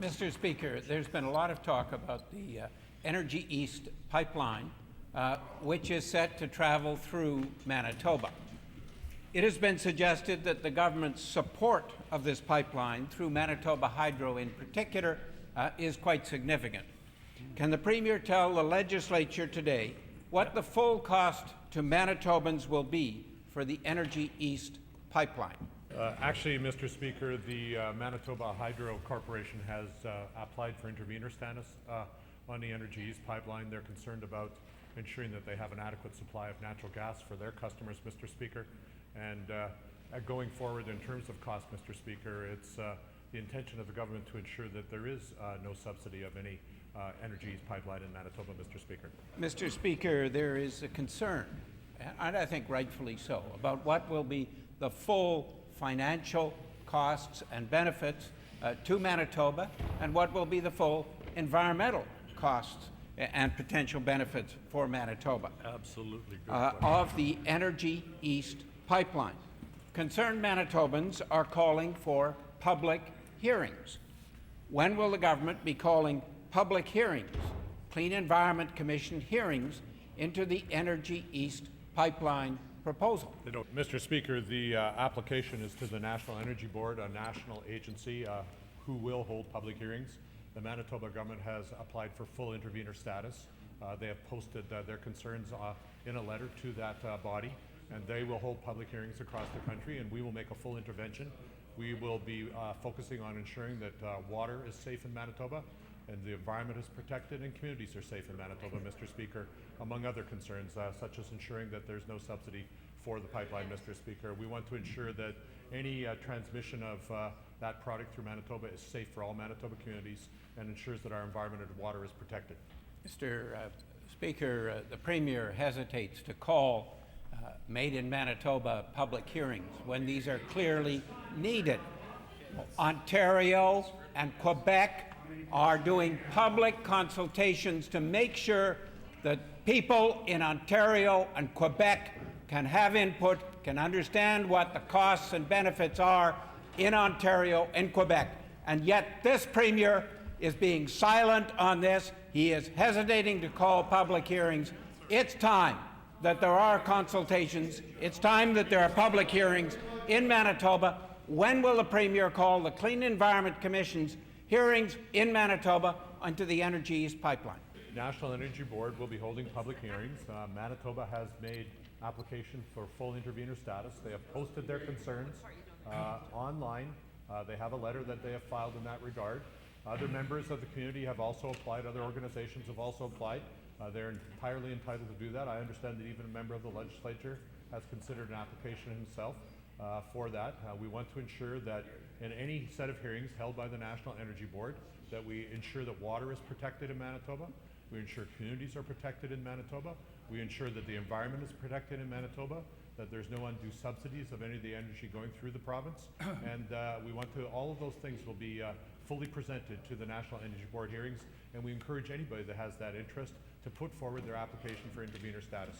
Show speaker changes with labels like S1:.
S1: Mr. Speaker, there's been a lot of talk about the Energy East pipeline, which is set to travel through Manitoba. It has been suggested that the government's support of this pipeline through Manitoba Hydro in particular is quite significant. Can the Premier tell the legislature today what the full cost to Manitobans will be for the Energy East pipeline?
S2: Actually, Mr. Speaker, the Manitoba Hydro Corporation has applied for intervenor status on the Energy East pipeline. They're concerned about ensuring that they have an adequate supply of natural gas for their customers, Mr. Speaker. And going forward, in terms of cost, Mr. Speaker, it's the intention of the government to ensure that there is no subsidy of any Energy East pipeline in Manitoba, Mr. Speaker.
S1: Mr. Speaker, there is a concern, and I think rightfully so, about what will be the full financial costs and benefits to Manitoba and what will be the full environmental costs and potential benefits for Manitoba.
S2: Absolutely.
S1: Of the Energy East pipeline. Concerned Manitobans are calling for public hearings. When will the government be calling public hearings, Clean Environment Commission hearings, into the Energy East pipeline proposal?
S2: Mr. Speaker, the application is to the National Energy Board, a national agency who will hold public hearings. The Manitoba government has applied for full intervenor status. They have posted their concerns in a letter to that body, and they will hold public hearings across the country, and we will make a full intervention. We will be focusing on ensuring that water is safe in Manitoba, and the environment is protected and communities are safe in Manitoba, Mr. Speaker, among other concerns, such as ensuring that there's no subsidy for the pipeline, Mr. Speaker. We want to ensure that any transmission of that product through Manitoba is safe for all Manitoba communities and ensures that our environment and water is protected.
S1: Mr. Speaker, the Premier hesitates to call Made in Manitoba public hearings when these are clearly needed. Ontario and Quebec are doing public consultations to make sure that people in Ontario and Quebec can have input, can understand what the costs and benefits are in Ontario and Quebec. And yet this Premier is being silent on this. He is hesitating to call public hearings. It's time that there are consultations. It's time that there are public hearings in Manitoba. When will the Premier call the Clean Environment Commission's hearings in Manitoba onto the Energy East pipeline?
S2: National Energy Board will be holding public hearings. Manitoba has made application for full intervenor status. They have posted their concerns online. They have a letter that they have filed in that regard. Other members of the community have also applied. Other organizations have also applied. They're entirely entitled to do that. I understand that even a member of the legislature has considered an application himself for that. We want to ensure that in any set of hearings held by the National Energy Board, that we ensure that water is protected in Manitoba, we ensure communities are protected in Manitoba, we ensure that the environment is protected in Manitoba, that there's no undue subsidies of any of the energy going through the province, and we want to, all of those things will be fully presented to the National Energy Board hearings, and we encourage anybody that has that interest to put forward their application for intervenor status.